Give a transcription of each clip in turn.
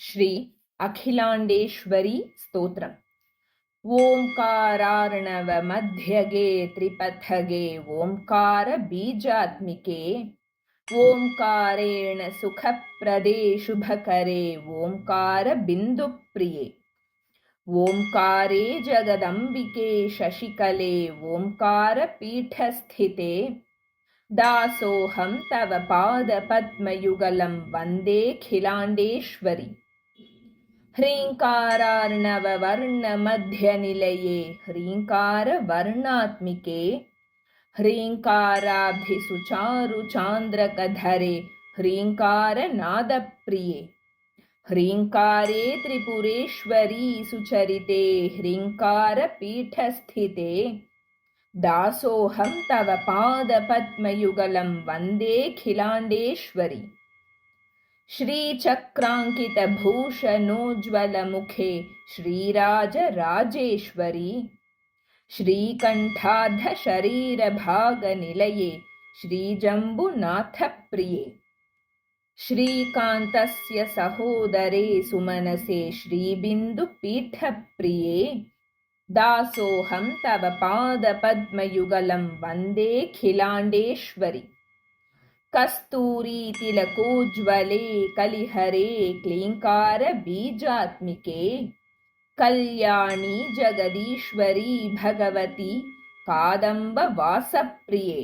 ಶ್ರೀ ಅಖಿಲಾಂಡೇಶ್ವರಿ ಸ್ತೋತ್ರ. ಓಂಕಾರಾರ್ಣವ ಮಧ್ಯಗೆ ತ್ರಿಪಥಗೆ ಓಂಕಾರ ಬೀಜಾತ್ಮಿಕೆ ಓಂಕಾರೇಣ ಸುಖಪ್ರದೇ ಶುಭಕರೆ ಓಂಕಾರ ಬಿಂದುಪ್ರಿಯೆ ಓಂಕಾರೇ ಜಗದಂಬಿಕೆ ಶಶಿಕಲೆ ಓಂಕಾರ ಪೀಠಸ್ಥಿತೆ ದಾಸೋಹಂ ತವ ಪಾದ ಪದ್ಮಯುಗಲಂ ವಂದೇಖಿಲಾಂಡೇಶ್ವರಿ. ಹ್ರೀಂಕಾರಾರ್ಣವ ವರ್ಣ ಮಧ್ಯ ನಿಲಯೇ ಹ್ರೀಂಕಾರ ವರ್ಣಾತ್ಮಿಕೆ ಹ್ರೀಂಕಾರಾಬ್ಧಿ ಸುಚಾರು ಚಾಂದ್ರಕಧರೆ ಹ್ರೀಂಕಾರ ನಾದಪ್ರಿಯೆ ಹ್ರೀಂಕಾರೇ ತ್ರಿಪುರೇಶ್ವರಿ ಸುಚರಿತೆ ಹ್ರೀಂಕಾರ ಪೀಠಸ್ಥಿತೆ ದಾಸೋಹಂ ತವ ಪಾದ ಪದ್ಮಯುಗಲಂ ವಂದೇಖಿಲಾಂಡೇಶ್ವರಿ. ಶ್ರೀಚಕ್ರಾಂಕಿತ ಭೂಷಣೋಜ್ವಲ ಮುಖೆ ಶ್ರೀರಾಜ ರಾಜೇಶ್ವರಿ ಶ್ರೀಕಂಠಾಧ ಶರೀರ ಭಾಗ ನಿಲಯೇ ಶ್ರೀಜಂಬುನಾಥ ಪ್ರಿಯೆ ಶ್ರೀಕಾಂತಸ್ಯ ಸಹೋದರೇ ಸುಮನಸೆ ಶ್ರೀಬಿಂದು ಪೀಠ ಪ್ರಿಯೆ ದಾಸೋಹಂ ತವ ಪಾದ ಪದ್ಮಯುಗಲಂ ವಂದೇಖಿಲಾಂಡೇಶ್ವರಿ. ಕಸ್ತೂರಿ ತಿಲಕೋಜ್ವಲೆ ಕಲಿಹರೆ ಕ್ಲೀಂಕಾರ ಬೀಜಾತ್ಮಿಕೆ ಕಲ್ಯಾಣಿ ಜಗದೀಶ್ವರಿ ಭಗವತಿ ಕಾದಂಬ ವಾಸಪ್ರಿಯೆ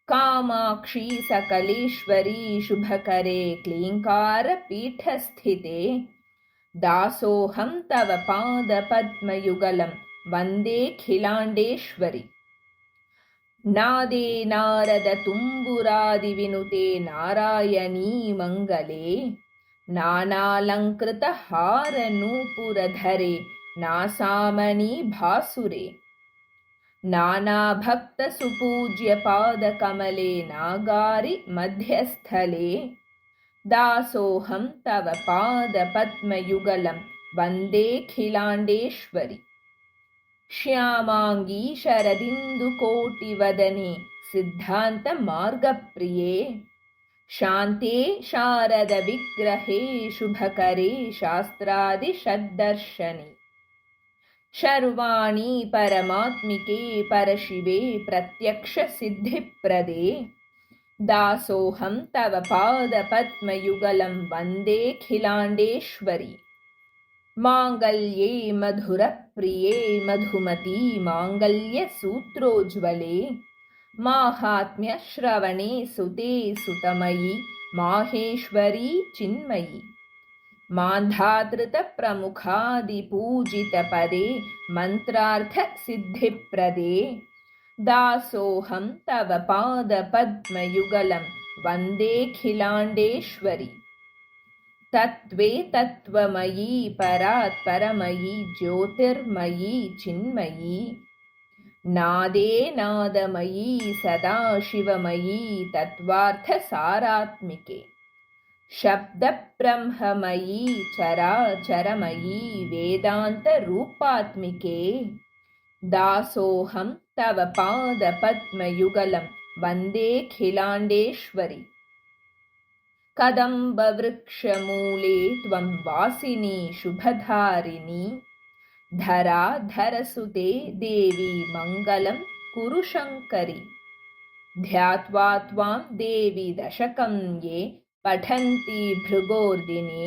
ಕಾಮಾಕ್ಷಿ ಸಕಲೇಶ್ವರಿ ಶುಭಕರೆ ಕ್ಲೀಂಕಾರ ಪೀಠಸ್ಥಿತೆ ದಾಸೋಹಂ ತವ ಪಾದ ಪದ್ಮಯುಗಲಂ ವಂದೇಖಿಲಾಂಡೇಶ್ವರಿ. ನಾದೇ ನಾರದ ತುಂಬುರಾದಿ ವಿನುತೆ ನಾರಾಯಣೀ ಮಂಗಲೆ ನಾನಾಲಂಕೃತ ಹಾರ ನೂಪುರಧರೆ ನಾಸಾಮಣಿ ಭಾಸುರೆ ನಾನಾ ಭಕ್ತ ಸುಪೂಜ್ಯ ಪಾದ ಕಮಲೆ ನಾಗಾರಿ ಮಧ್ಯಸ್ಥಲೆ ದಾಸೋಹಂ ತವ ಪಾದ ಪದ್ಮಯುಗಲಂ ವಂದೇಖಿಲಾಂಡೇಶ್ವರಿ. ಶ್ಯಾಮಾಂಗೀ ಶರದಿಂದು ಕೋಟಿ ವದನೆ ಸಿದ್ಧಾಂತ ಮಾರ್ಗಪ್ರಿಯೆ ಶಾಂತೆ ಶಾರದ ವಿಗ್ರಹೇ ಶುಭಕರೆ ಶಾಸ್ತ್ರಾದಿ ಷಡ್ದರ್ಶನೆ ಶರ್ವಾಣಿ ಪರಮಾತ್ಮಿಕೆ ಪರಶಿವೆ ಪ್ರತ್ಯಕ್ಷ ಸಿದ್ಧಿಪ್ರದೆ ದಾಸೋಹಂ ತವ ಪಾದ ಪದ್ಮಯುಗಲಂ ವಂದೇಖಿಲಾಂಡೇಶ್ವರಿ. ಮಾಂಗಲ್ಯೇ ಮಧುರ ಪ್ರಿಯೇ ಮಧುಮತಿ ಮಾಂಗಲ್ಯ ಸೂತ್ರೋಜ್ವಲೆ ಮಾಹಾತ್ಮ್ಯ ಶ್ರವಣೆ ಸುತೆ ಸುತಮಯಿ ಮಾಹೇಶ್ವರಿ ಚಿನ್ಮಯಿ ಮಾಂಧಾತೃತ ಪ್ರಮುಖಾದಿ ಪೂಜಿತ ಪದೇ ಮಂತ್ರಾರ್ಥ ಸಿದ್ಧಿಪ್ರದೆ ದಾಸೋಹಂ ತವ ಪಾದ ಪದ್ಮಯುಗಲಂ ವಂದೇಖಿಲಾಂಡೇಶ್ವರಿ. ತತ್ವೇ ತತ್ವಮಯೀ ಪರಾತ್ ಪರಮಯೀ ಜ್ಯೋತಿರ್ಮಯೀ ಚಿನ್ಮಯೀ ನಾದೇ ನಾದಮಯೀ ಸದಾಶಿವಮಯೀ ತತ್ವಾರ್ಥ ಸಾರಾತ್ಮಿಕೆ ಶಬ್ದ ಬ್ರಹ್ಮಮಯೀ ಚರಾಚರಮಯೀ ವೇದಾಂತ ರೂಪಾತ್ಮಿಕೆ ದಾಸೋಹಂ ತವ ಪಾದ ಪದ್ಮಯುಗಲಂ ವಂದೇಖಿಲಾಂಡೇಶ್ವರಿ. ಕದಂಬ ವೃಕ್ಷ ಮೂಲೆ ತ್ವಂ ವಾಸಿನಿ ಶುಭಧಾರಿಣಿ ಧರಾಧರಸುತೆ ದೇವಿ ಮಂಗಲಂ ಕುರು ಶಂಕರಿ ಧ್ಯಾತ್ವಾ ತ್ವಾಂ ದೇವಿ ದಶಕಂ ಯೇ ಪಠಂತಿ ಭೃಗೋರ್ದಿನೆ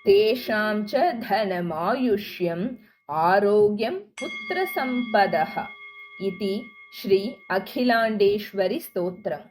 ತೇಷಾಂ ಚ ಧನಮಾಯುಷ್ಯಂ ಆರೋಗ್ಯಂ ಪುತ್ರ ಸಂಪದಃ ಇತಿ ಶ್ರೀ ಅಖಿಲಾಂಡೇಶ್ವರಿ ಸ್ತೋತ್ರಂ.